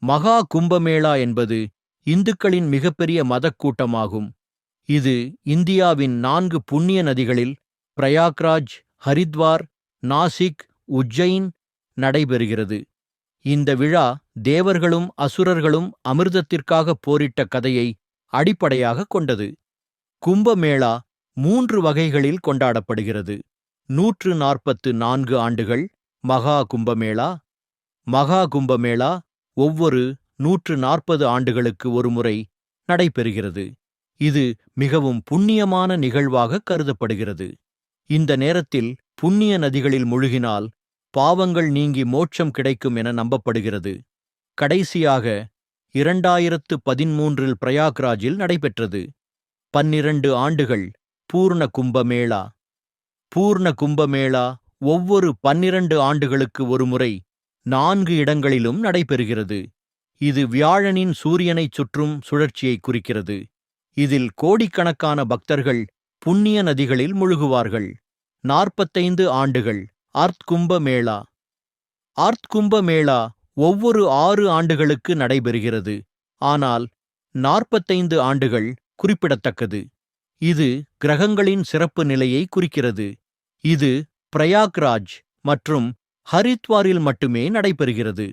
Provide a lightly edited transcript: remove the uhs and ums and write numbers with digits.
மகா கும்பமேளா என்பது இந்துக்களின் மிகப்பெரிய மதக் கூட்டமாகும். இது இந்தியாவின் 4 புண்ணிய நதிகளில் பிரயாக்ராஜ், ஹரித்வார், நாசிக், உஜ்ஜைன் நடைபெறுகிறது. இந்த விழா தேவர்களும் அசுரர்களும் அமிர்தத்திற்காக போரிட்ட கதையை அடிப்படையாகக் கொண்டது. கும்பமேளா 3 வகைகளில் கொண்டாடப்படுகிறது. 144 ஆண்டுகள் மகா கும்பமேளா. மகா கும்பமேளா ஒவ்வொரு 140 ஆண்டுகளுக்கு ஒருமுறை நடைபெறுகிறது. இது மிகவும் புண்ணியமான நிகழ்வாக கருதப்படுகிறது. இந்த நேரத்தில் புண்ணிய நதிகளில் முழுகினால் பாவங்கள் நீங்கி மோட்சம் கிடைக்கும் என நம்பப்படுகிறது. கடைசியாக 2013இல் பிரயாக்ராஜில் நடைபெற்றது. 12 ஆண்டுகள் பூர்ண கும்பமேளா. பூர்ண கும்பமேளா ஒவ்வொரு 12 ஆண்டுகளுக்கு ஒருமுறை 4 இடங்களிலும் நடைபெறுகிறது. இது வியாழனின் சூரியனைச் சுற்றும் சுழற்சியை குறிக்கிறது. இதில் கோடிக்கணக்கான பக்தர்கள் புண்ணிய நதிகளில் முழுகுவார்கள். 45 ஆண்டுகள் அர்த்கும்ப மேளா. அர்த்கும்ப மேளா ஒவ்வொரு 6 ஆண்டுகளுக்கு நடைபெறுகிறது. ஆனால் 45 ஆண்டுகள் குறிப்பிடத்தக்கது. இது கிரகங்களின் சிறப்பு நிலையை குறிக்கிறது. இது பிரயாக்ராஜ் மற்றும் ஹரித்வாரில் மட்டுமே நடைபெறுகிறது.